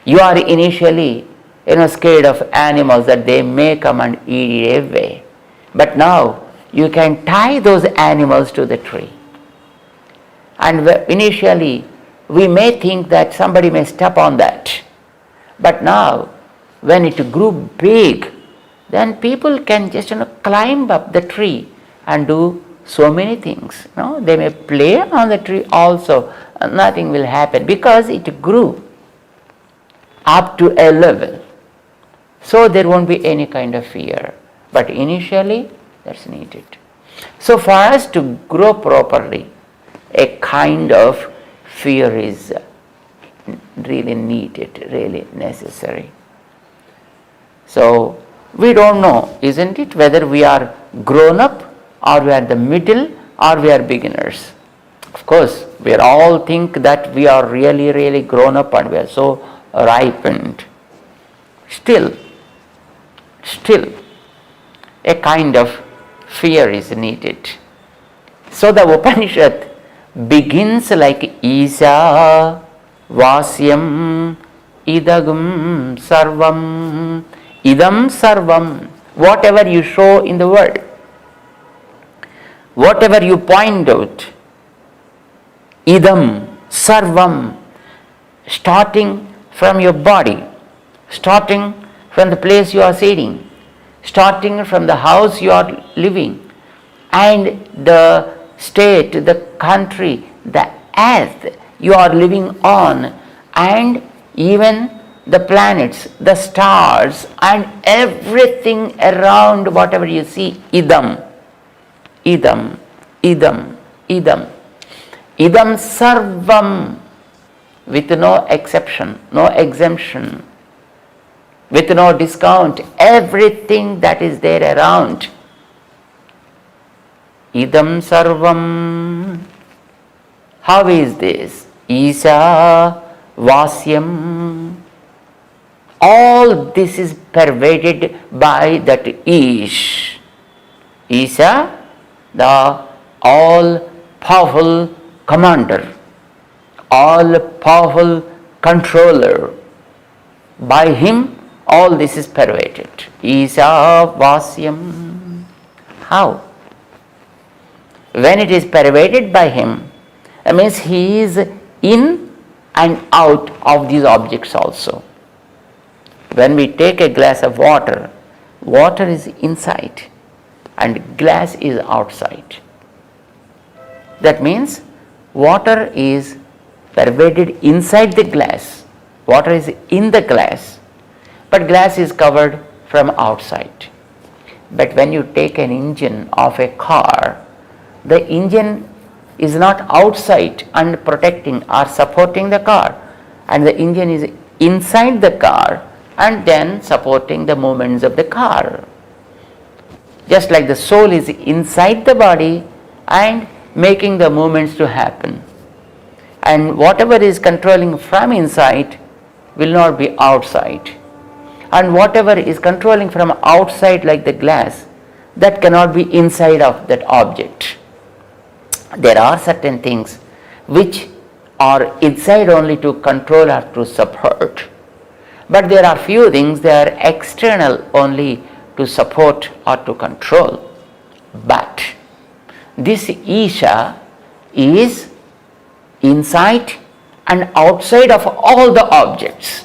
You are initially, scared of animals that they may come and eat it away. But now you can tie those animals to the tree. And initially we may think that somebody may step on that. But now when it grew big, then people can just climb up the tree and do so many things. They may play on the tree also, and nothing will happen because it grew up to a level. So there won't be any kind of fear. But initially that's needed. So for us to grow properly, a kind of fear is really needed, really necessary. So we don't know, isn't it, whether we are grown up or we are the middle or we are beginners. Of course, we all think that we are really, really grown up and we are so ripened. Still, a kind of fear is needed. So the Upanishad begins like Isa Vasyam Idagam Sarvam. Idam Sarvam. Whatever you show in the world, whatever you point out, Idam Sarvam, starting from your body, starting from the place you are sitting, starting from the house you are living, and the state, the country, the earth you are living on, and even the planets, the stars, and everything around, whatever you see, idam, idam, idam, idam, idam sarvam, with no exception, no exemption, with no discount, everything that is there around. Idam sarvam. How is this? Isa Vasyam. All this is pervaded by that Ish. Isa, the all-powerful commander, all-powerful controller. By him, all this is pervaded. Isa Vasyam. How? When it is pervaded by him, that means he is in and out of these objects also. When we take a glass of water, water is inside and glass is outside. That means water is pervaded inside the glass, water is in the glass, but glass is covered from outside. But when you take an engine of a car, the engine is not outside and protecting or supporting the car, and the engine is inside the car and then supporting the movements of the car. Just like the soul is inside the body and making the movements to happen. And whatever is controlling from inside will not be outside. And whatever is controlling from outside like the glass, that cannot be inside of that object. There are certain things which are inside only to control or to support. But there are few things that are external only to support or to control. But this Isha is inside and outside of all the objects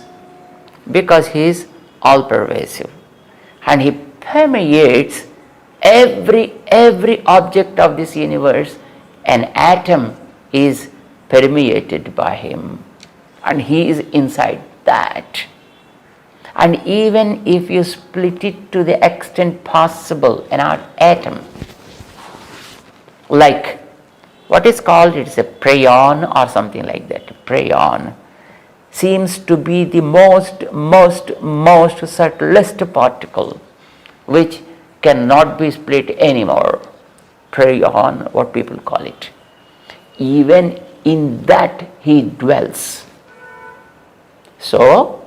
because he is all pervasive and he permeates every object of this universe. An atom is permeated by him and he is inside that. And even if you split it to the extent possible, an atom, like what is called, it's a prion or something like that. Prion seems to be the most subtlest particle which cannot be split anymore. Prion, what people call it. Even in that he dwells. So,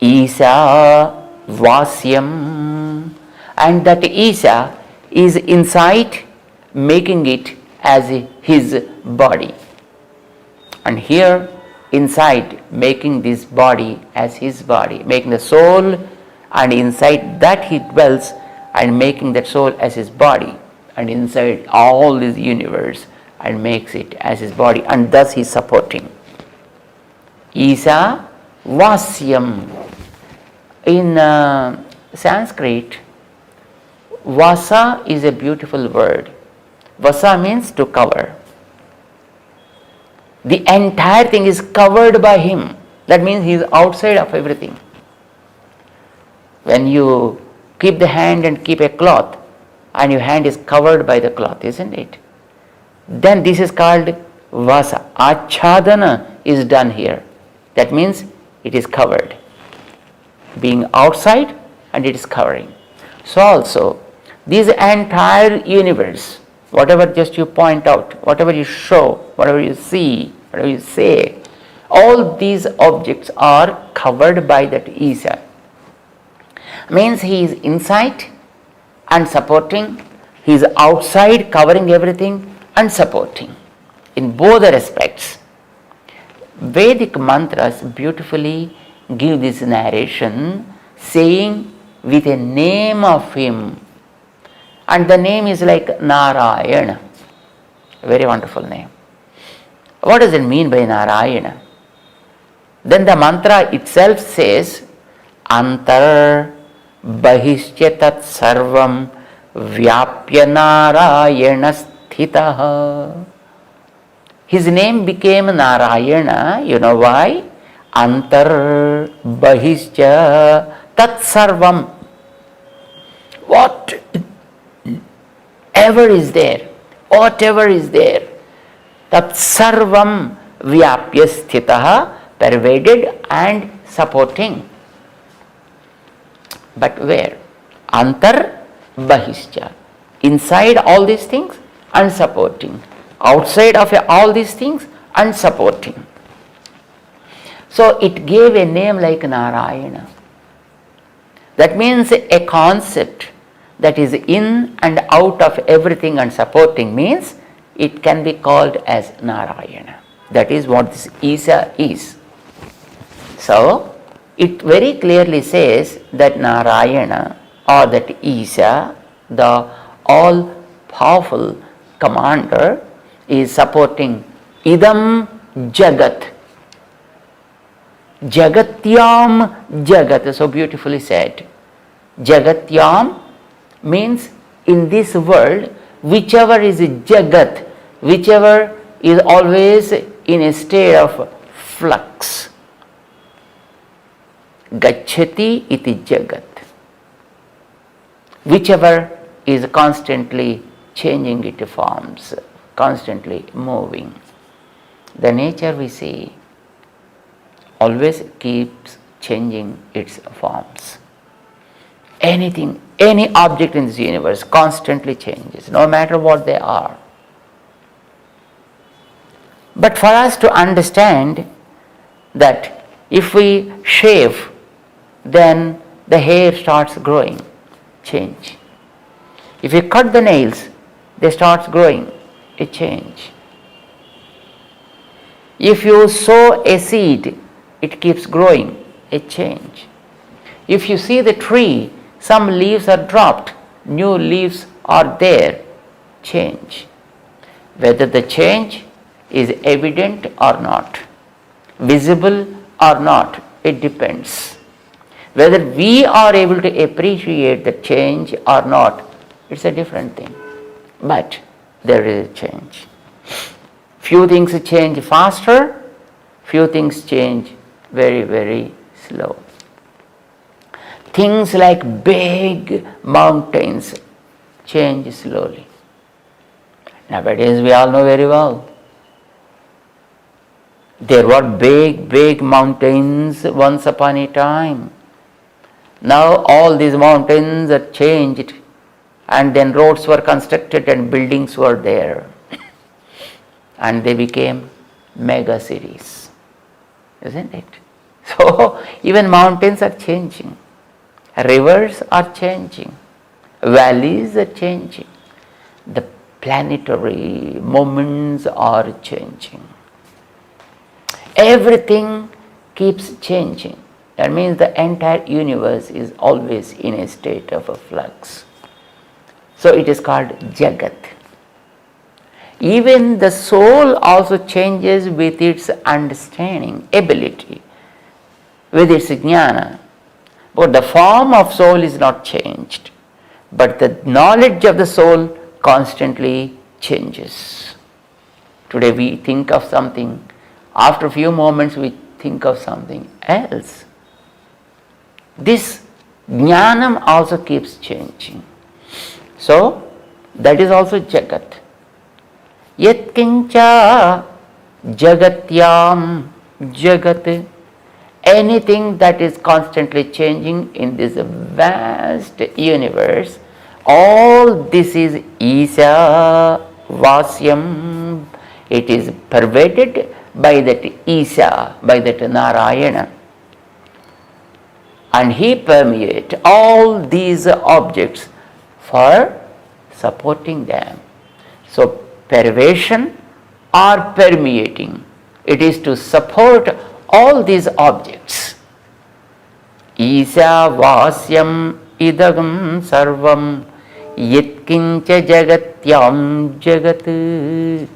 Isa Vasyam, and that Isa is inside, making it as his body. And here inside making this body as his body, making the soul, and inside that he dwells and making that soul as his body, and inside all this universe and makes it as his body, and thus he is supporting. Isa Vasyam. In Sanskrit, Vasa is a beautiful word. Vasa means to cover. The entire thing is covered by him. That means he is outside of everything. When you keep the hand and keep a cloth, and your hand is covered by the cloth, isn't it? Then this is called Vasa. Achadana is done here. That means it is covered. Being outside and it is covering. So also, this entire universe, whatever just you point out, whatever you show, whatever you see, whatever you say, all these objects are covered by that Isa. Means he is inside and supporting, he is outside covering everything and supporting. In both the respects, Vedic mantras beautifully give this narration, saying with a name of him, and the name is like Narayana. A very wonderful name. What does it mean by Narayana? Then the mantra itself says, Antar Bahishya Tat Sarvam Vyapya Narayana Sthitaha. His name became Narayana. You know why? Antar Bahishya Tat Sarvam. Whatever is there, Tat Sarvam Vyapya Sthitaha, pervaded and supporting. But where? Antar Bahishya. Inside all these things and supporting. Outside of all these things and supporting. So it gave a name like Narayana. That means a concept that is in and out of everything and supporting, means it can be called as Narayana. That is what this Isa is. So it very clearly says that Narayana, or that Isa, the all-powerful commander, is supporting Idam Jagat. Jagatyam Jagat, so beautifully said. Jagatyam means in this world, whichever is Jagat, whichever is always in a state of flux. Gacchati iti Jagat. Whichever is constantly changing its forms, constantly moving. The nature we see always keeps changing its forms. Anything, any object in this universe constantly changes, no matter what they are. But for us to understand that if we shave, then the hair starts growing, change. If you cut the nails, they start growing, a change. If you sow a seed, it keeps growing, a change. If you see the tree, some leaves are dropped, new leaves are there, change. Whether the change is evident or not, visible or not, it depends. Whether we are able to appreciate the change or not, it's a different thing. But there is a change. Few things change faster, few things change very, very slow. Things like big mountains change slowly. Nowadays we all know very well. There were big mountains once upon a time. Now all these mountains are changed, and then roads were constructed and buildings were there. And they became mega cities. Isn't it? So even mountains are changing. Rivers are changing. Valleys are changing. The planetary moments are changing. everything keeps changing. That means the entire universe is always in a state of a flux. So it is called Jagat. Even the soul also changes with its understanding, ability, with its jnana. But the form of soul is not changed, but the knowledge of the soul constantly changes. Today we think of something, after a few moments we think of something else. This jnanam also keeps changing. So that is also Jagat. Yatkincha jagatyam jagat. Anything that is constantly changing in this vast universe, all this is Isha Vasyam. It is pervaded by that Isha, by that Narayana. And he permeates all these objects for supporting them. So pervasion or permeating, it is to support all these objects. Isha Vasyam idagam sarvam yatkincha jagatyam jagat.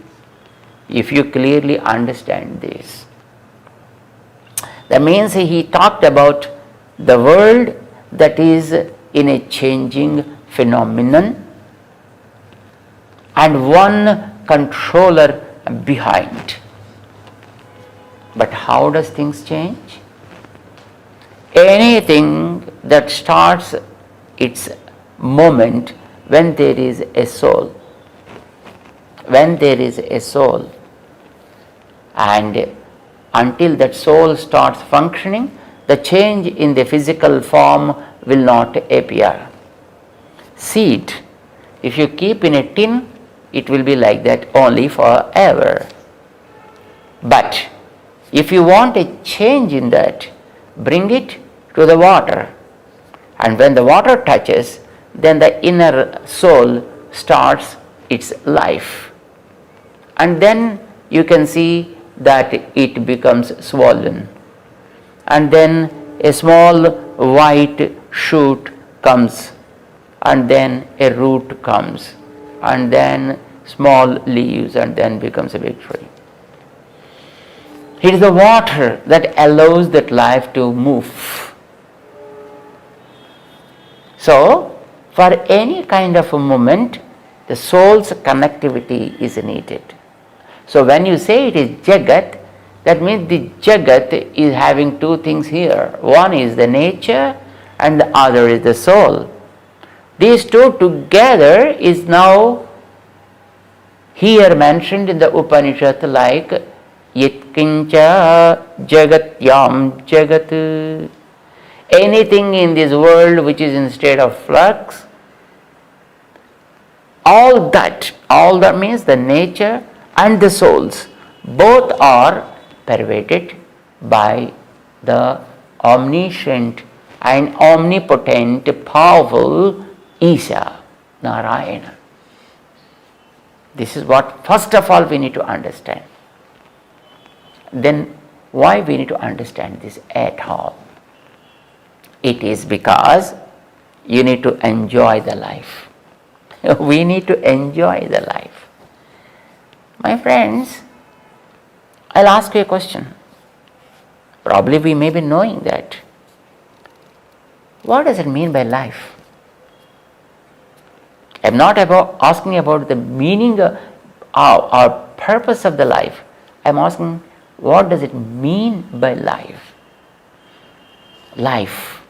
If you clearly understand this, that means he talked about the world that is in a changing phenomenon and one controller behind. But how does things change? Anything that starts its moment when there is a soul. When there is a soul, and until that soul starts functioning, the change in the physical form will not appear. Seed, if you keep in a tin, it will be like that only forever. But if you want a change in that, bring it to the water. And when the water touches, then the inner soul starts its life. And then you can see that it becomes swollen. And then a small white shoot comes, and then a root comes, and then small leaves, and then becomes a big tree. It is the water that allows that life to move. So, for any kind of a movement, the soul's connectivity is needed. So, when you say it is Jagat, that means the Jagat is having two things here. One is the nature and the other is the soul. These two together is now here mentioned in the Upanishad like Yatkincha Jagatyam Jagat. Anything in this world which is in state of flux, all that means the nature and the souls, both are pervaded by the omniscient and omnipotent, powerful Isha, Narayana. This is what first of all we need to understand. Then why we need to understand this at all? It is because you need to enjoy the life. We need to enjoy the life. My friends, I'll ask you a question. Probably we may be knowing that. What does it mean by life? I'm not asking about the meaning or purpose of the life. I'm asking, what does it mean by life? Life.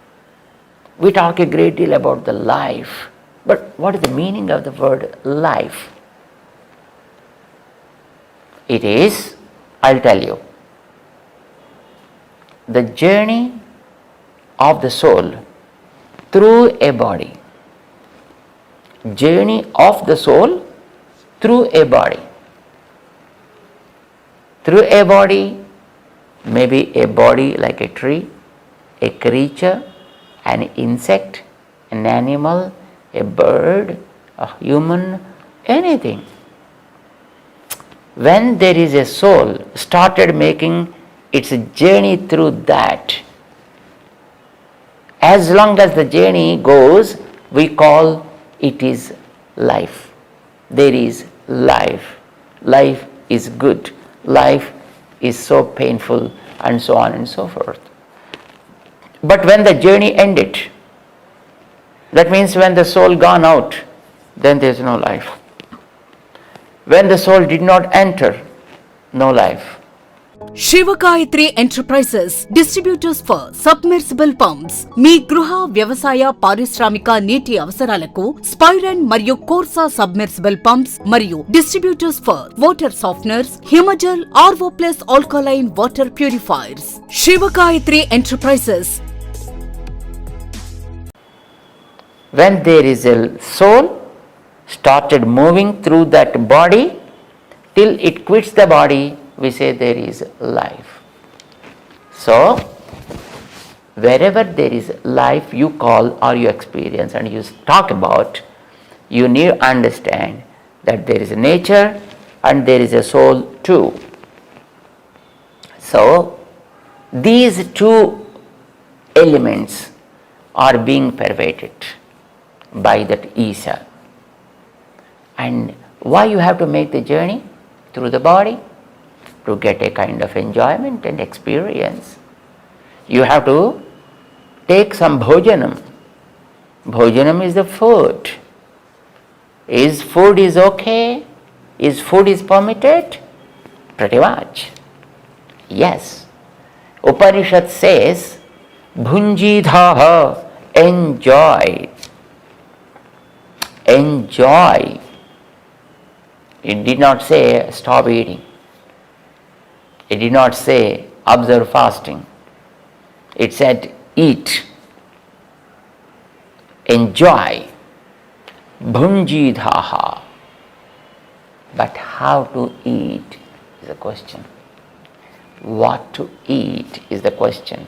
We talk a great deal about the life, but what is the meaning of the word life? It is, I'll tell you, the journey of the soul through a body. Journey of the soul through a body. Through a body, maybe a body like a tree, a creature, an insect, an animal, a bird, a human, anything. When there is a soul started making It's a journey through that. As long as the journey goes, we call it is life. There is life. Life is good. Life is so painful, and so on and so forth. But when the journey ended, that means when the soul gone out, then there is no life. When the soul did not enter, no life. Sivagayatri enterprises distributors for submersible pumps మీ గృహ వ్యవసాయ పారిశ్రామిక నీటి అవసరాలకు స్పైరన్ మరియు కోర్సా submersible pumps మరియు distributors for water softeners Himajal RO plus alkaline water purifiers Sivagayatri enterprises. When there is a soul started moving through that body till it quits the body, we say there is life. So, wherever there is life you call or you experience and you talk about, you need to understand that there is a nature and there is a soul too. So, these two elements are being pervaded by that Isha. And why you have to make the journey through the body? To get a kind of enjoyment and experience. You have to take some bhojanam. Bhojanam is the food. Is food is okay? Is food is permitted? Pretty much. Yes. Upanishad says, bhunjidhaha, enjoy. Enjoy. It did not say stop eating. It did not say observe fasting. It said eat. Enjoy. Bhunjidhaha. But how to eat is the question. What to eat is the question.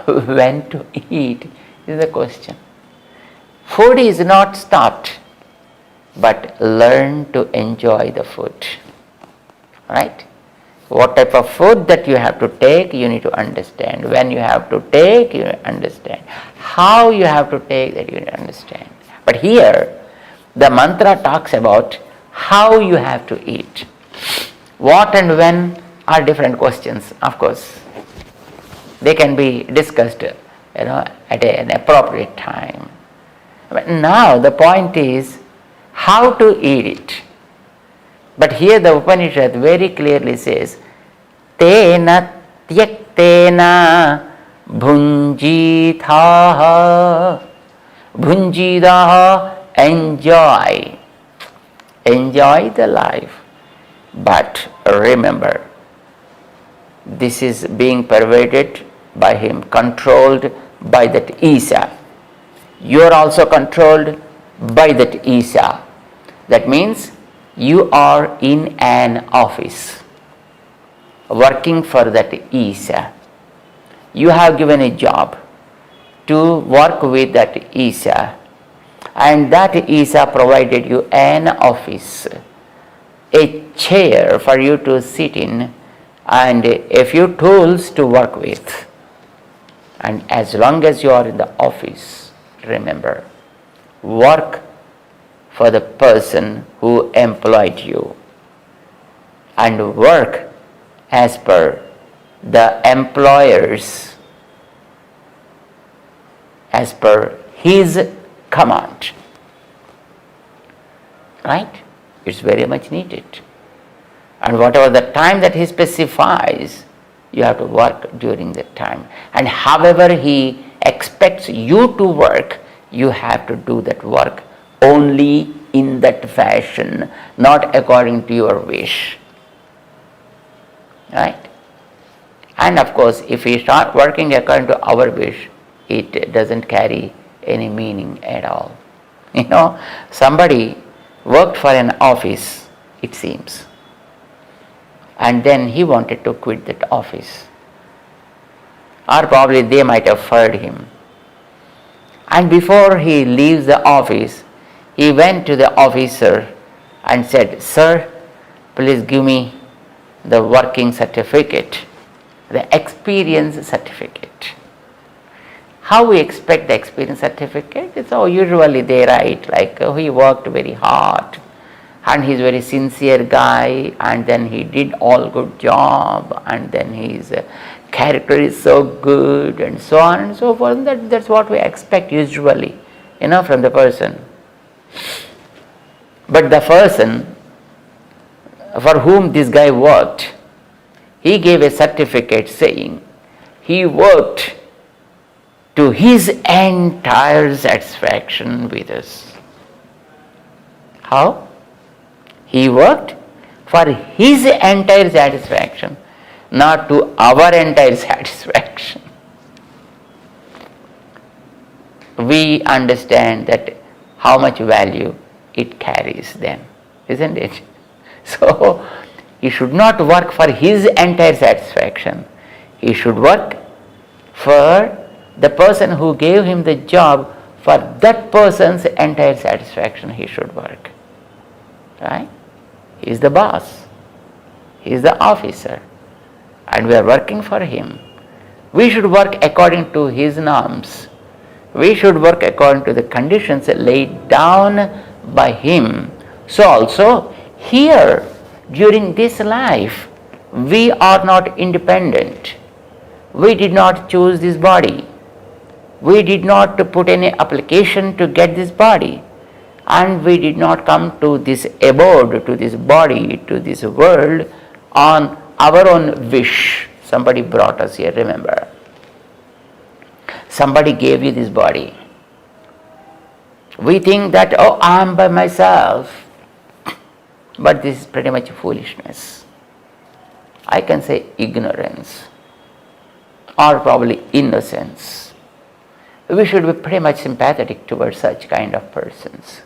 When to eat is the question. Food is not stopped, but learn to enjoy the food. Right? What type of food that you have to take, you need to understand. When you have to take, you understand. How you have to take, that you need to understand. But here, the mantra talks about how you have to eat. What and when are different questions, of course. They can be discussed, at an appropriate time. But now the point is how to eat it. But here the Upanishad very clearly says, Tena tyaktena bhunjithaha. Bhunjidaha, enjoy. Enjoy the life. But remember, this is being pervaded by him, controlled by that Isha. You are also controlled by that Isha. That means you are in an office working for that Isha. You have given a job to work with that Isha, and that Isha provided you an office, a chair for you to sit in, and a few tools to work with. And as long as you are in the office, remember, work for the person who employed you, and work as per the employer's, as per his command. Right? It's very much needed. And whatever the time that he specifies, you have to work during that time. And however he expects you to work, you have to do that work only in that fashion, not according to your wish. Right? And of course, if we start working according to our wish, it doesn't carry any meaning at all. Somebody worked for an office, it seems, and then he wanted to quit that office. Or probably they might have fired him. And before he leaves the office, he went to the officer and said, "Sir, please give me the working certificate the experience certificate. How we expect the experience certificate? It's usually they write like he worked very hard and he's very sincere guy, and then he did all good job, and then his character is so good, and so on and so forth. That's what we expect usually, from the person. But the person for whom this guy worked, he gave a certificate saying he worked to his entire satisfaction with us. How? He worked for his entire satisfaction, not to our entire satisfaction. We understand that how much value it carries then, isn't it? So, he should not work for his entire satisfaction. He should work for the person who gave him the job. For that person's entire satisfaction he should work. Right? He is the boss. He is the officer. And we are working for him. We should work according to his norms. We should work according to the conditions laid down by him. So also here during this life we are not independent. We did not choose this body. We did not put any application to get this body, and we did not come to this abode, to this body, to this world on our own wish. Somebody brought us here, remember. Somebody gave you this body. We think that, I am by myself. But this is pretty much foolishness. I can say ignorance, or probably innocence. We should be pretty much sympathetic towards such kind of persons.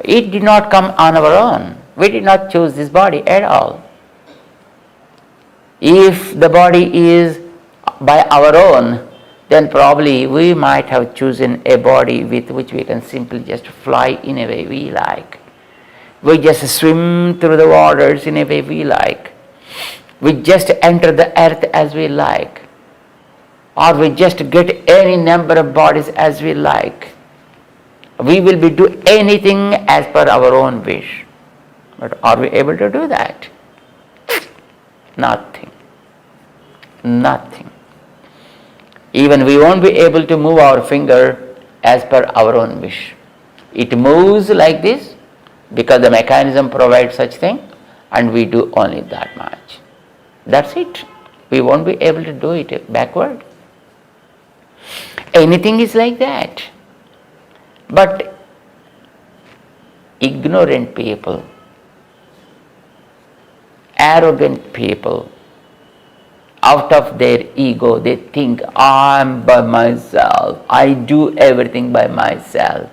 It did not come on our own. We did not choose this body at all. If the body is by our own, then probably we might have chosen a body with which we can simply just fly in a way we like. We just swim through the waters in a way we like. We just enter the earth as we like. Or we just get any number of bodies as we like. We will be do anything as per our own wish. But are we able to do that? Nothing. Nothing. Even we won't be able to move our finger as per our own wish. It moves like this because the mechanism provides such thing, and we do only that much. That's it. We won't be able to do it backward. Anything is like that. But ignorant people, arrogant people, out of their ego, they think, I am by myself, I do everything by myself.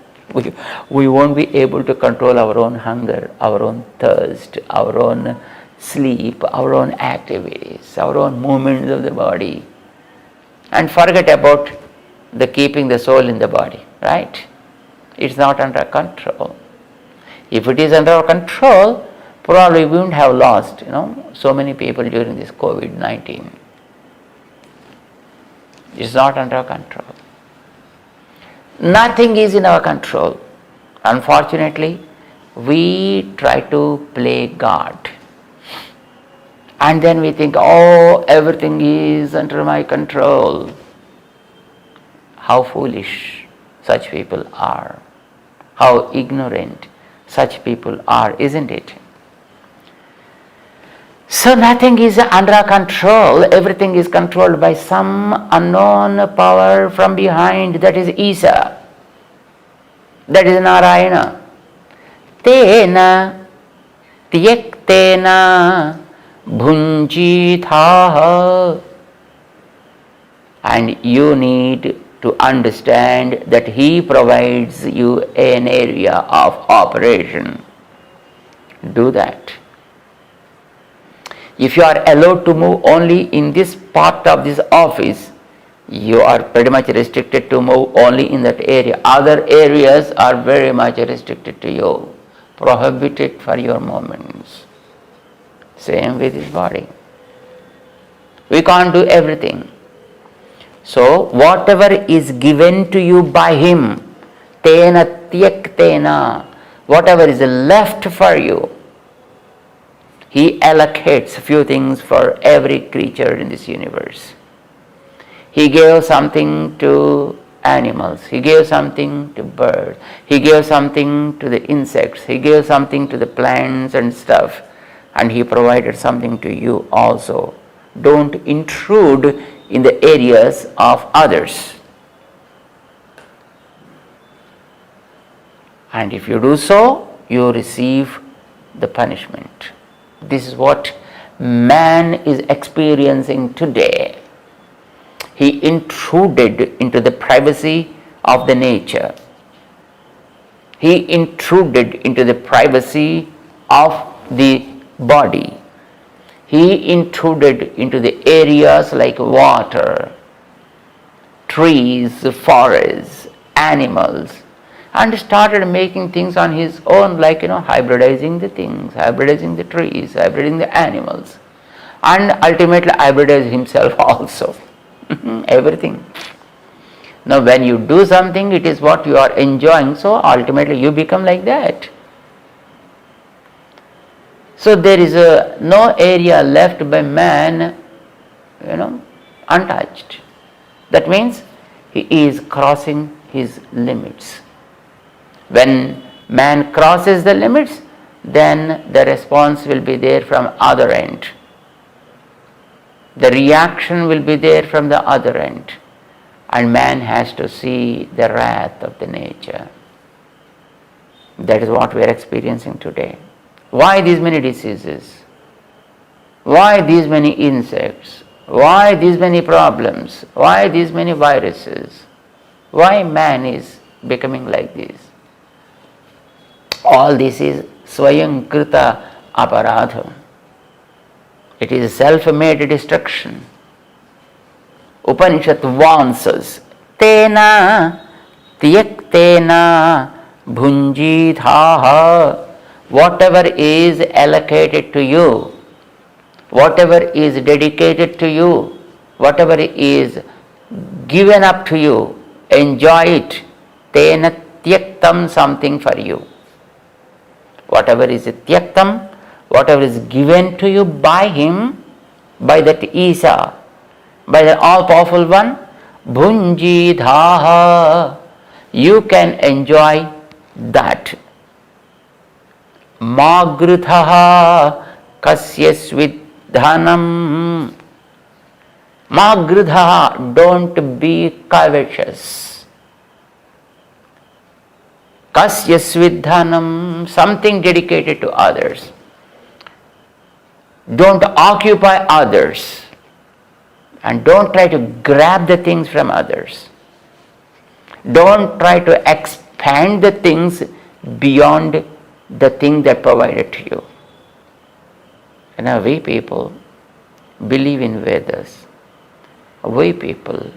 We won't be able to control our own hunger, our own thirst, our own sleep, our own activities, our own movements of the body. And forget about the keeping the soul in the body, right? It's not under control. If it is under our control, probably we wouldn't have lost, so many people during this COVID-19. It's not under our control. Nothing is in our control. Unfortunately, we try to play God. And then we think, everything is under my control. How foolish such people are. How ignorant such people are, isn't it? So nothing is under control. Everything is controlled by some unknown power from behind. That is Isa. That is Narayana. Tena tyaktena bhunjithaha. And you need to understand that he provides you an area of operation. Do that. If you are allowed to move only in this part of this office, you are pretty much restricted to move only in that area. Other areas are very much restricted to you, prohibited for your movements. Same with his body. We can't do everything. So whatever is given to you by Him, tena tyaktena, whatever is left for you, He allocates few things for every creature in this universe. He gave something to animals, He gave something to birds, He gave something to the insects, He gave something to the plants and stuff, and He provided something to you also. Don't intrude in the areas of others. And if you do so, you receive the punishment. This is what man is experiencing today. He intruded into the privacy of the nature. He intruded into the privacy of the body. He intruded into the areas like water, trees, forests, animals, and started making things on his own, like hybridizing the things, hybridizing the trees, hybridizing the animals, and ultimately hybridize himself also. Everything. Now when you do something, it is what you are enjoying, so ultimately you become like that. So there is no area left by man, untouched. That means he is crossing his limits. When man crosses the limits, then the response will be there from other end. The reaction will be there from the other end. And man has to see the wrath of the nature. That is what we are experiencing today. Why these many diseases? Why these many insects? Why these many problems? Why these many viruses? Why man is becoming like this? All this is Swayam Krita Aparadha. It is self-made destruction. Upanishad warns us, Tena Tyaktena Bhunjidhaha. Whatever is allocated to you, whatever is dedicated to you, whatever is given up to you, enjoy it. Tena tyaktam, something for you. Whatever is tyaktam, whatever is given to you by Him, by that Isa, by the all-powerful one, bhunjidhaha, you can enjoy that. Magridhaha kasyasvidhanam. Magridhaha, don't be covetous. Kasyasvidhanam, something dedicated to others. Don't occupy others. And don't try to grab the things from others. Don't try to expand the things beyond the thing that provided to you. We people believe in Vedas. We people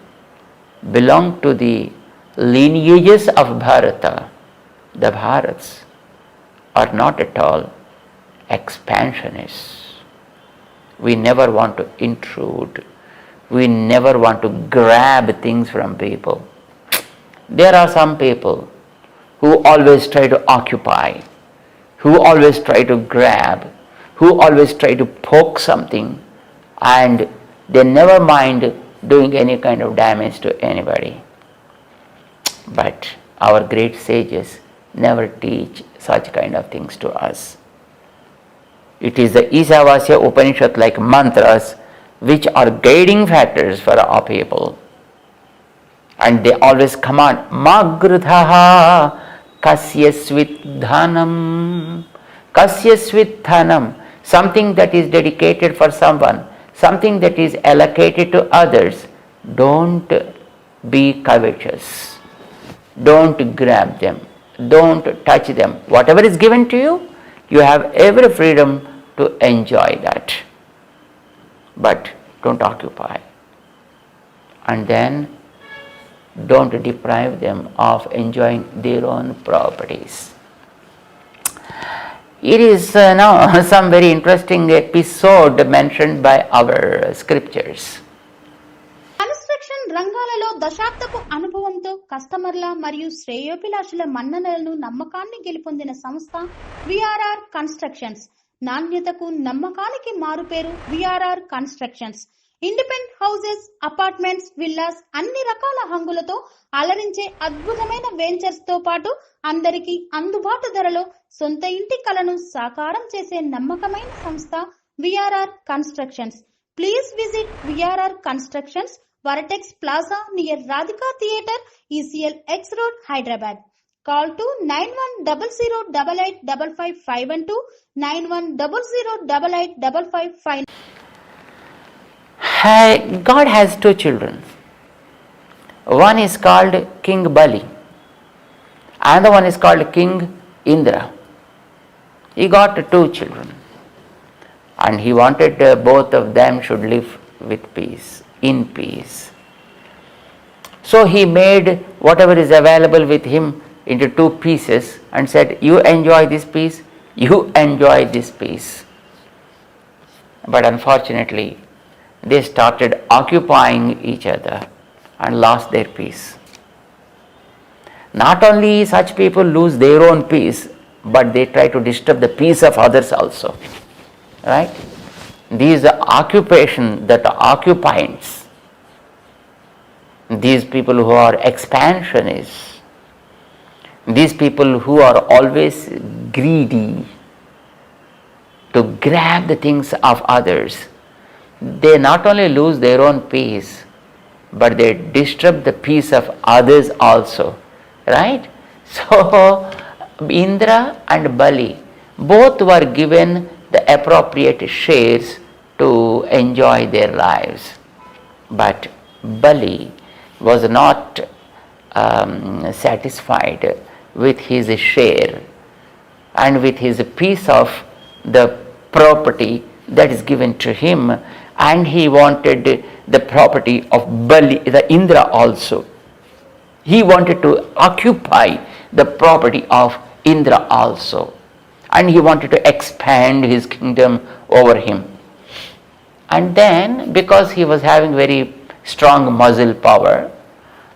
belong to the lineages of Bharata. The Bharats are not at all expansionists. We never want to intrude. We never want to grab things from people. There are some people who always try to occupy, who always try to grab, who always try to poke something, and they never mind doing any kind of damage to anybody. But our great sages never teach such kind of things to us. It is the Isavasya Upanishad like mantras which are guiding factors for our people. And they always command, Magridhaha kasyasvidhanam. Kasyasvidhanam, something that is dedicated for someone, something that is allocated to others. Don't be covetous. Don't grab them. Don't touch them. Whatever is given to you, you have every freedom to enjoy that. But don't occupy. And then don't deprive them of enjoying their own properties. It is now some very interesting episode mentioned by our scriptures. Construction రంగాలలో దశాబ్దపు అనుభవంతో కస్టమర్ల మరియు శ్రేయోభిలాషుల మన్ననలను నమ్మకాన్ని గెలుపొందిన సంస్థ VRR constructions. నాణ్యతకు నమ్మకానికి మారుపేరు VRR constructions. Independent houses, apartments, villas అన్ని రకాల హంగులతో అలరించే అద్భుతమైన వెంచర్స్ తో పాటు అందరికీ అందుబాటు ధరలో సొంత ఇంటి కలను సాకారం చేసే నమ్మకమైన సంస్థ VRR constructions. Please visit VRR Constructions, Varatex Plaza near Radhika Theatre, ECL X Road, Hyderabad. Call to 9100885552, 9100885559. God has two children. One is called King Bali, another one is called King Indra. He got two children, and he wanted both of them should live with peace, in peace. So he made whatever is available with him into two pieces and said, you enjoy this piece, you enjoy this piece. But unfortunately, they started occupying each other and lost their peace. Not only such people lose their own peace, but they try to disturb the peace of others also. Right? These occupation that occupiers, these people who are expansionists, these people who are always greedy to grab the things of others, they not only lose their own peace, but they disturb the peace of others also. Right? So Indra and Bali both were given the appropriate shares to enjoy their lives. But Bali was not satisfied with his share and with his piece of the property that is given to him, and he wanted the property of Bali, the Indra also. He wanted to occupy the property of Indra also, and he wanted to expand his kingdom over him. And then, because he was having very strong muscle power,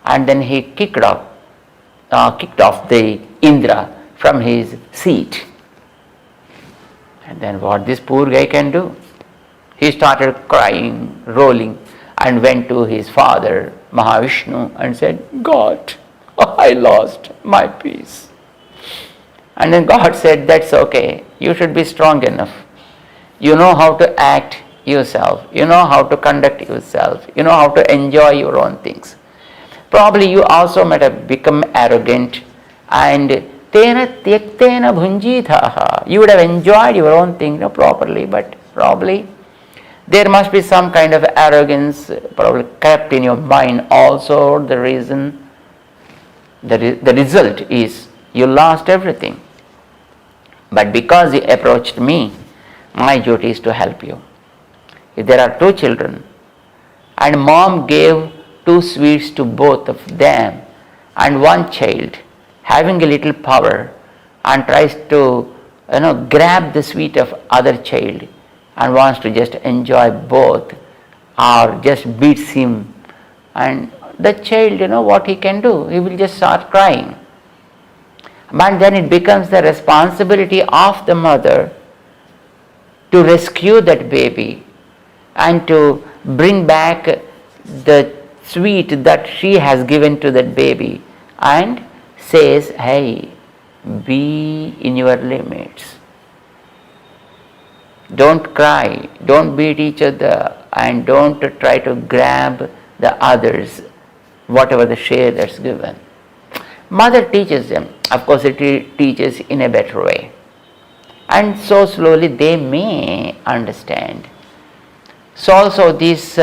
and then he kicked off the Indra from his seat. And then what this poor guy can do? He started crying, rolling, and went to his father Mahavishnu and said, God, I lost my peace. And then God said, that's okay, you should be strong enough. You know how to act yourself, you know how to conduct yourself, you know how to enjoy your own things. Probably you also might have become arrogant, and tena tyaktena bhunjithaha, you would have enjoyed your own thing properly, but probably there must be some kind of arrogance probably kept in your mind also. The reason, the result is you lost everything. But because you approached me, my duty is to help you. If there are two children and mom gave two sweets to both of them, and one child having a little power and tries to grab the sweet of other child and wants to just enjoy both, or just beats him, and the child, what he can do? He will just start crying. But then it becomes the responsibility of the mother to rescue that baby and to bring back the sweet that she has given to that baby, and says, hey, be in your limits. Don't cry, don't beat each other, and don't try to grab the others, whatever the share that's given. Mother teaches them. Of course, it teaches in a better way. And so slowly they may understand. So also these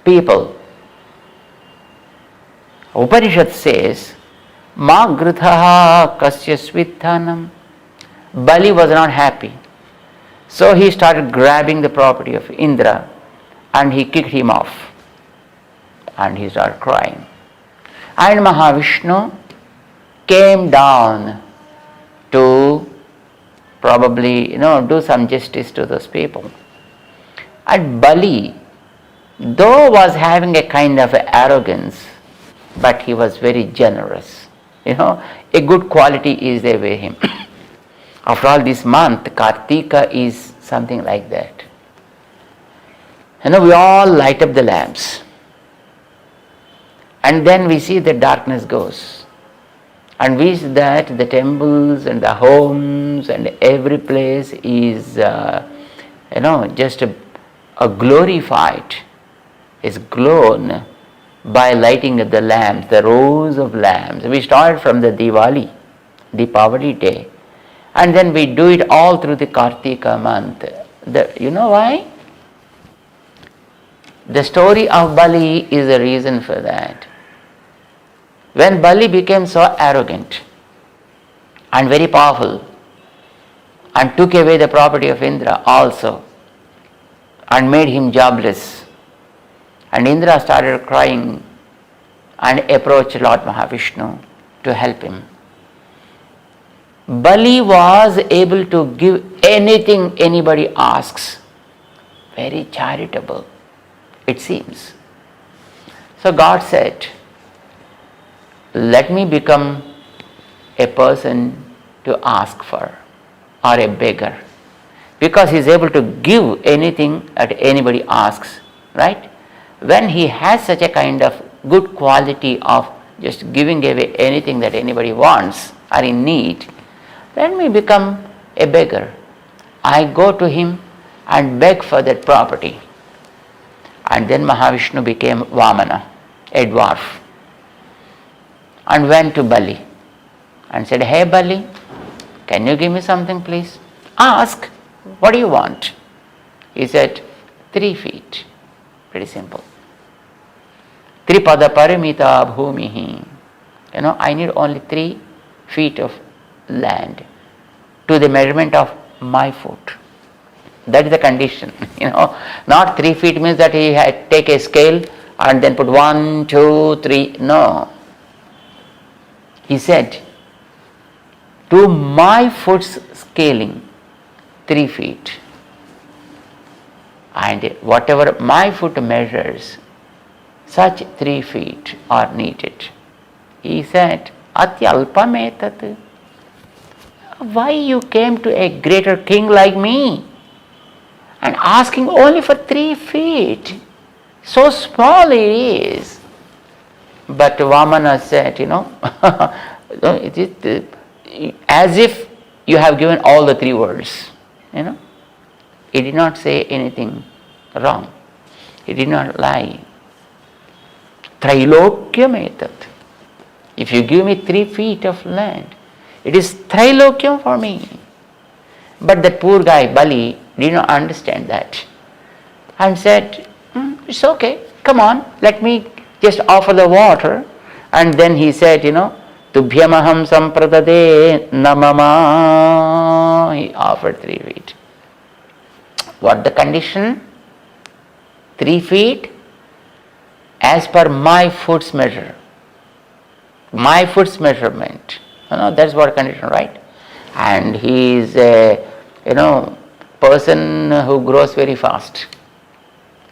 people, Upanishad says, Ma grithaha kasya swithanam. Bali was not happy. So he started grabbing the property of Indra, and he kicked him off. And he started crying. And Mahavishnu came down to probably, do some justice to those people. And Bali, though was having a kind of arrogance, but he was very generous. A good quality is there with him. After all, this month, Kartika is something like that. We all light up the lamps. And then we see the darkness goes. And we see that the temples and the homes and every place is, just a glorified, is glown by lighting up the lamps, the rows of lamps. We start from the Deepavali day. And then we do it all through the Kartika month. You know why? The story of Bali is the reason for that. When Bali became so arrogant and very powerful and took away the property of Indra also and made him jobless, and Indra started crying and approached Lord Mahavishnu to help him. Bali was able to give anything anybody asks. Very charitable, it seems. So God said, let me become a person to ask for, or a beggar. Because he is able to give anything that anybody asks, right? When he has such a kind of good quality of just giving away anything that anybody wants or in need, let me become a beggar. I go to him and beg for that property. And then Mahavishnu became Vamana, a dwarf, and went to Bali and said, hey Bali, can you give me something please? Ask, what do you want? He said, 3 feet. Pretty simple. Tripada paramita bhumihi. I need only 3 feet of land to the measurement of my foot. That is the condition. Not 3 feet means that he had take a scale and then put 1, 2, 3. No. He said, to my foot's scaling, 3 feet. And whatever my foot measures, such 3 feet are needed. He said, Atyalpam etat. Why you came to a greater king like me and asking only for 3 feet? So small it is. But Vamana said, it is as if you have given all the 3 words. He did not say anything wrong. He did not lie. Trilokyam etat. If you give me 3 feet of land, it is Trilokyam for me. But that poor guy, Bali, did not understand that and said, it's okay, come on, let me just offer the water. And then he said, Tubhyamaham sampradade namama. He offered 3 feet. What the condition? 3 feet as per my foot's measure. My foot's measurement. That's what condition, right? And he is a, person who grows very fast.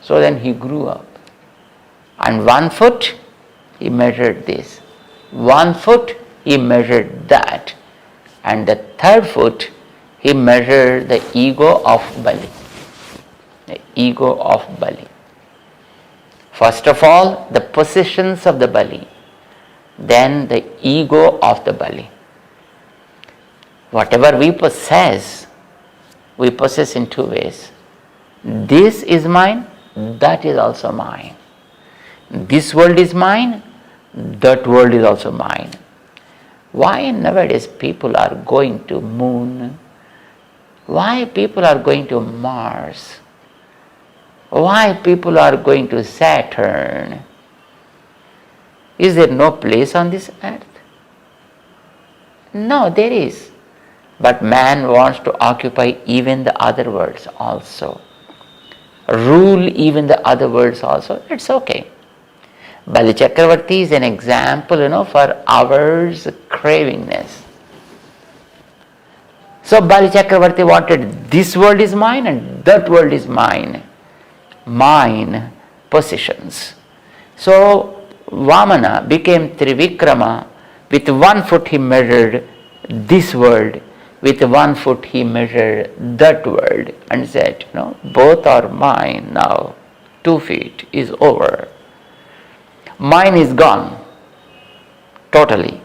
So then he grew up. And 1 foot, he measured this. 1 foot, he measured that. And the 3rd foot, he measured the ego of Bali. The ego of Bali. First of all, the possessions of the Bali. Then the ego of the Bali. Whatever we possess in 2 ways. This is mine, that is also mine. This world is mine, that world is also mine. Why nowadays people are going to moon? Why people are going to Mars? Why people are going to Saturn? Is there no place on this earth? No, there is. But man wants to occupy even the other worlds also. Rule even the other worlds also. It's okay. Bali Chakravarti is an example, for our cravingness. So Bali Chakravarti wanted, this world is mine and that world is mine. Mine possessions. So Vamana became Trivikrama. With 1 foot he measured this world, with 1 foot he measured that world and said, no, both are mine now. 2 feet is over. Mine is gone totally,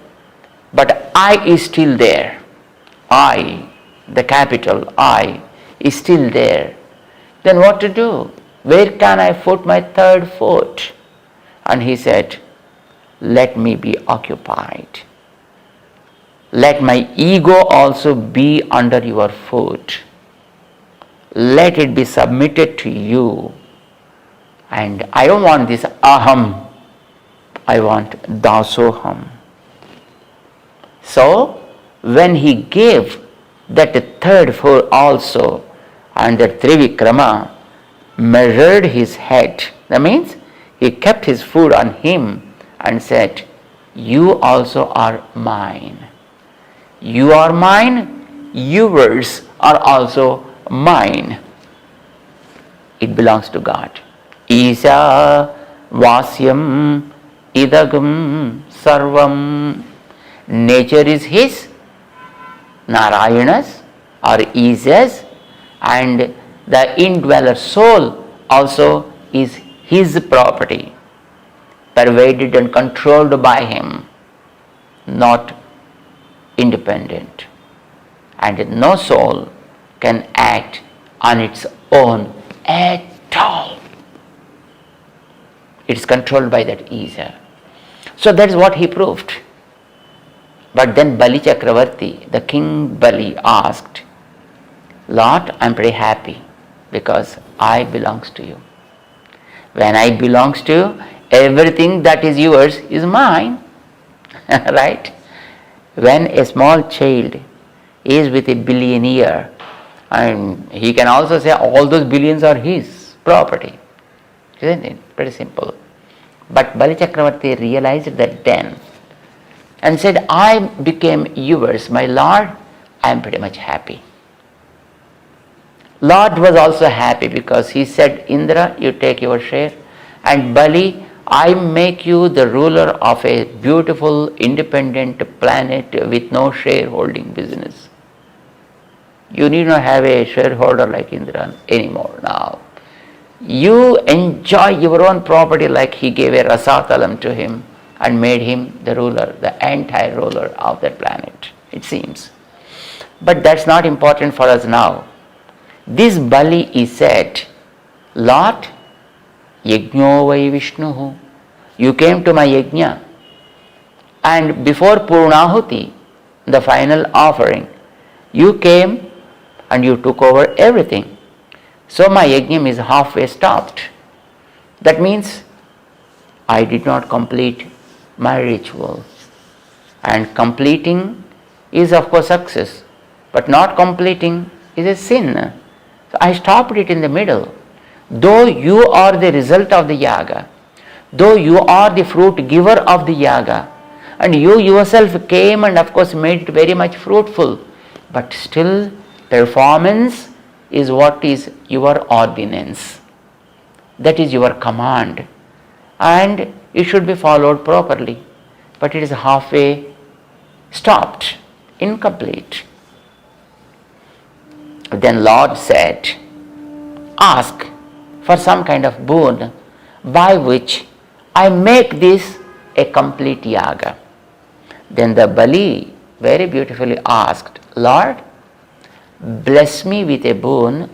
but I is still there. I, the capital I, is still there. Then what to do? Where can I put my 3rd foot? And he said, let me be occupied. Let my ego also be under your foot. Let it be submitted to you. And I don't want this aham. I want dasoham. So, when he gave that 3rd foot also, and that Trivikrama measured his head, that means he kept his foot on him and said, you also are mine. You are mine, yours are also mine. It belongs to God. Isha Vasyam Idagam Sarvam. Nature is his, Narayana's or Isha's, and the indweller soul also is his property, pervaded and controlled by him, not independent. And no soul can act on its own at all. It is controlled by that Isha. So that is what he proved. But then Bali Chakravarti, the king Bali, asked, Lord, I am pretty happy because I belongs to you. When I belongs to you, everything that is yours is mine. Right? When a small child is with a billionaire, and he can also say all those billions are his property. Isn't it? Pretty simple. But Bali Chakravarti realized that then and said, I became yours, my Lord, I am pretty much happy. Lord was also happy because he said, Indra, you take your share, and Bali, I make you the ruler of a beautiful independent planet with no shareholding business. You need not have a shareholder like Indra anymore now. You enjoy your own property like he gave a Rasatalam to him and made him the ruler, the entire ruler of that planet, it seems. But that's not important for us now. This Bali is said, Lord, Yajno vai Vishnuhu, you came to my yajna, and before Purnahuti, the final offering, you came and you took over everything. So my yajna is halfway stopped. That means I did not complete my ritual. And completing is of course success, but not completing is a sin. So I stopped it in the middle. Though you are the result of the yaga, though you are the fruit giver of the yaga, and you yourself came and of course made it very much fruitful, but still performance is what is your ordinance. That is your command. And it should be followed properly. But it is halfway stopped, incomplete. Then Lord said, ask for some kind of boon by which I make this a complete yaga. Then the Bali very beautifully asked, Lord, bless me with a boon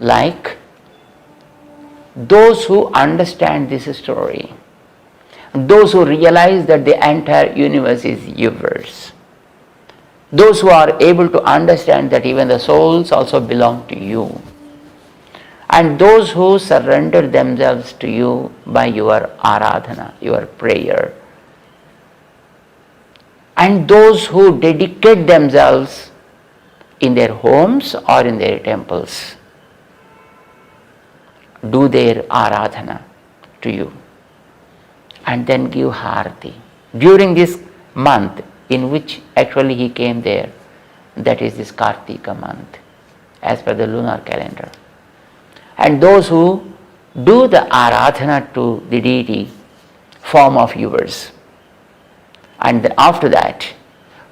like those who understand this story, those who realize that the entire universe is yours, those who are able to understand that even the souls also belong to you, and those who surrender themselves to you by your aradhana, your prayer, and those who dedicate themselves in their homes or in their temples, do their aradhana to you, and then give harati. During this month in which actually he came there, That is this Kartika month, as per the lunar calendar. And those who do the aradhana to the deity form of yours. And then after that,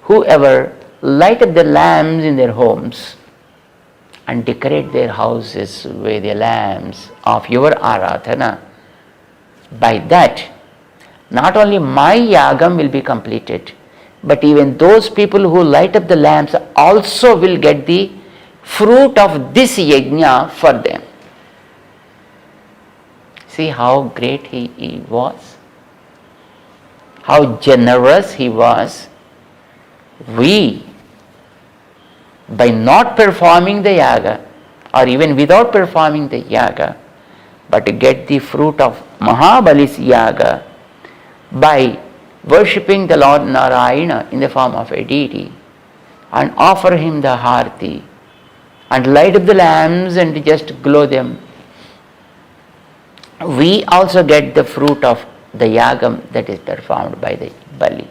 whoever light up the lamps in their homes and decorate their houses with the lamps of your aradhana, by that, not only my yagam will be completed, but even those people who light up the lamps also will get the fruit of this yajna for them. See how great he was, how generous he was. We, by not performing the yaga, or even without performing the yaga, but to get the fruit of Mahabali's yaga by worshipping the Lord Narayana in the form of a deity and offer him the harti and light up the lamps and just glow them, we also get the fruit of the yagam that is performed by the Bali.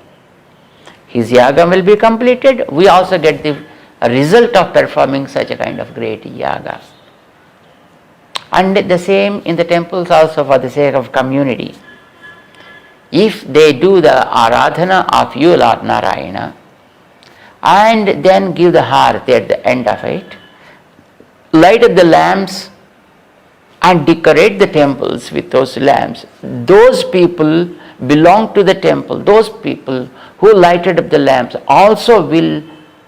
His yagam will be completed, we also get the result of performing such a kind of great yaga. And the same in the temples also, for the sake of community. If they do the aradhana of you, Lord Narayana, and then give the harati at the end of it, light up the lamps and decorate the temples with those lamps, those people belong to the temple. Those people who lighted up the lamps also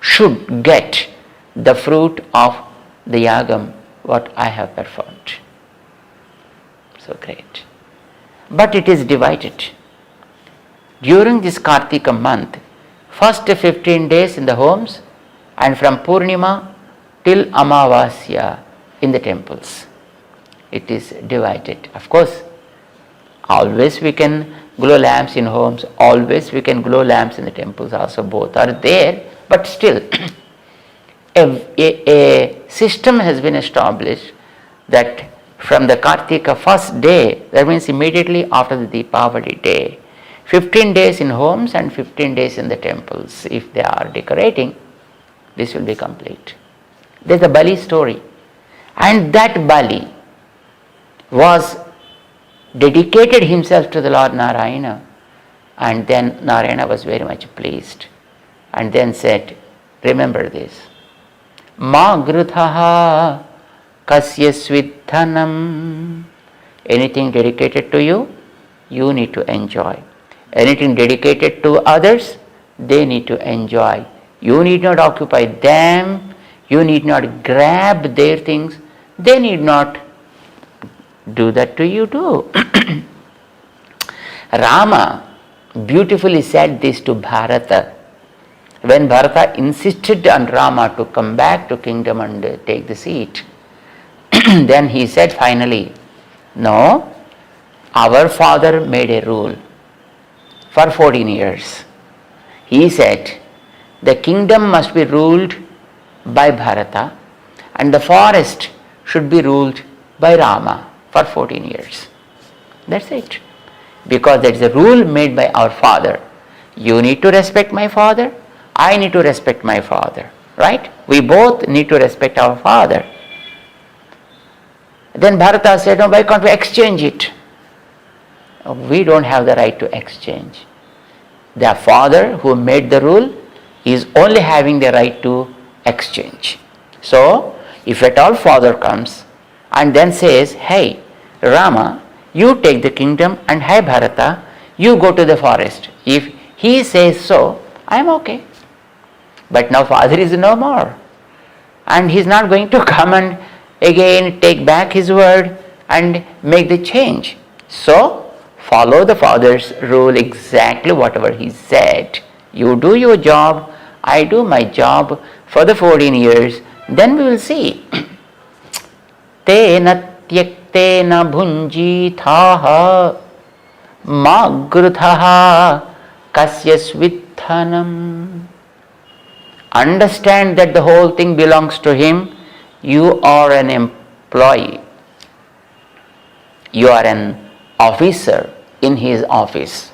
should get the fruit of the yagam what I have performed. So great. But it is divided. During this Kartika month, first 15 days in the homes, and from Purnima till Amavasya in the temples. It is divided. Of course, always we can glow lamps in homes, always we can glow lamps in the temples also, both are there, but still a system has been established that from the Kartika first day, that means immediately after the Deepavali day, 15 days in homes and 15 days in the temples. If they are decorating, this will be complete. There is a Bali story. And that Bali was dedicated himself to the Lord Narayana, and then Narayana was very much pleased and then said, remember this, Ma gruthaha kasya svidhanam. Anything dedicated to you, you need to enjoy. Anything dedicated to others, they need to enjoy. You need not occupy them, you need not grab their things, they need not do that to you too. Rama beautifully said this to Bharata. When Bharata insisted on Rama to come back to kingdom and take the seat, then he said finally, no, our father made a rule for 14 years. He said, the kingdom must be ruled by Bharata and the forest should be ruled by Rama for 14 years. That's it. Because that is a rule made by our father. You need to respect my father, I need to respect my father. Right? We both need to respect our father. Then Bharata said, no, why can't we exchange it? We don't have the right to exchange. The father who made the rule is only having the right to exchange. So, if at all father comes and then says, hey, Rama, you take the kingdom, and hey Bharata, you go to the forest. If he says so, I am okay. But now father is no more. And he is not going to come and again take back his word and make the change. So, follow the father's rule exactly whatever he said. You do your job, I do my job for the 14 years, then we will see. Tena tyaktena bhunjithaha ma gruthaha kasya svidhanam. Understand that the whole thing belongs to him. You are an employee. You are an officer in his office.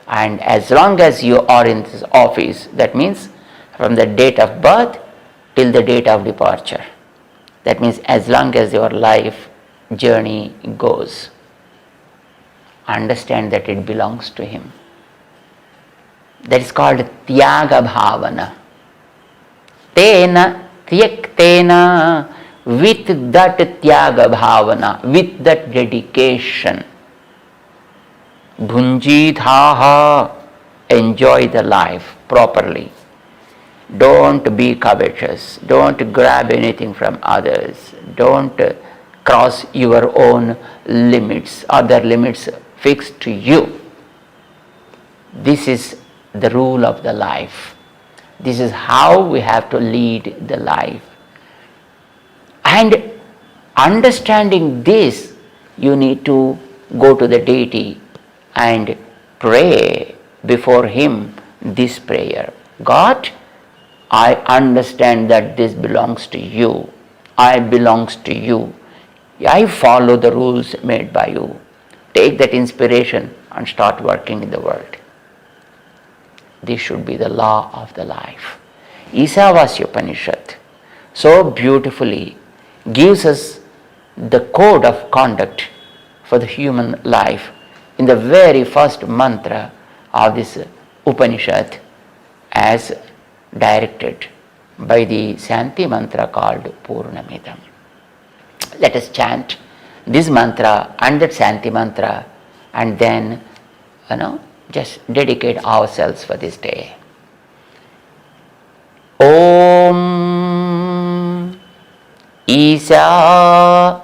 And as long as you are in this office, that means from the date of birth till the date of departure. That means as long as your life journey goes, understand that it belongs to Him. That is called Tyaga Bhavana. Tena Tyaktena, with that Tyaga Bhavana, with that dedication, Bhunjithaha, enjoy the life properly. Don't be covetous. Don't grab anything from others. Don't cross your own limits, other limits fixed to you. This is the rule of the life. This is how we have to lead the life. And understanding this, you need to go to the deity and pray before Him this prayer. God, I understand that this belongs to you. I belongs to you. I follow the rules made by you. Take that inspiration and start working in the world. This should be the law of the life. Isavasya Upanishad so beautifully gives us the code of conduct for the human life in the very first mantra of this Upanishad, as directed by the Shanti mantra called Purnamidam. Let us chant this mantra and that Shanti mantra, and then just dedicate ourselves for this day. Om Isha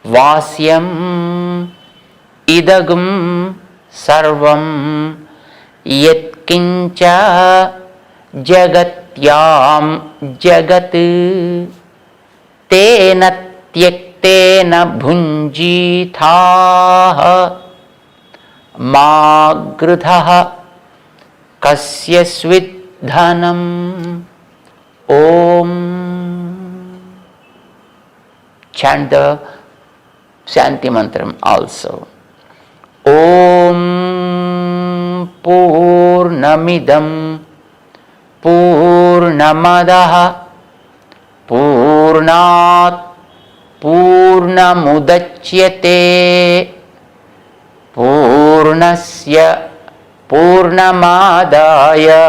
Vasyam Idagum Sarvam Yatkincha Jagatyam Jagat Tena Tyaktena Bhunjithaha Magridhaha Kasyasvidhanam. Om. Chant the Shanti mantram also. Om Purnamidam Purnamadaha Purnat Purnamudachyate Purnasya Purnamadaya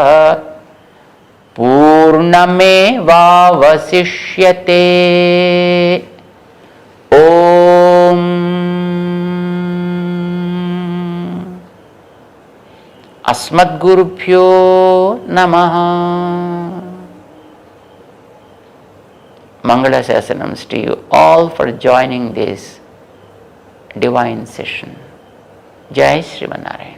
Purnamevavasishyate. Om. Asmadgurubhyo Namaha. Mangala Sasanams to you all for joining this divine session. Jai Srimanarayana.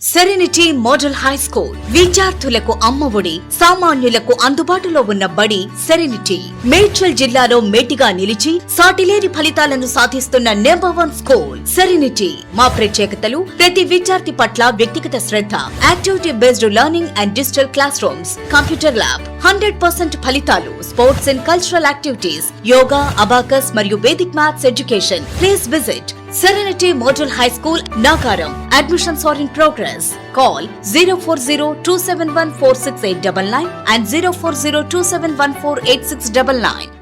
Serenity model high school విద్యార్థులకు అమ్మఒడి, సామాన్యులకు అందుబాటులో ఉన్న బడి serenity. Medchal జిల్లాలో మేటిగా నిలిచి సాటిలేని ఫలితాలను సాధిస్తున్న #1 స్కూల్ సెరెనిటీ. మా ప్రత్యేకతలు: ప్రతి విద్యార్థి పట్ల వ్యక్తిగత శ్రద్ధ, activity based learning and digital classrooms, computer lab, 100% ఫలితాలు, sports and cultural activities, yoga, abacus మరియు vedic maths education. Please visit Serenity Model High School, Nagaram. Admissions are in progress. Call 040-271-46899 and 040-271-48699.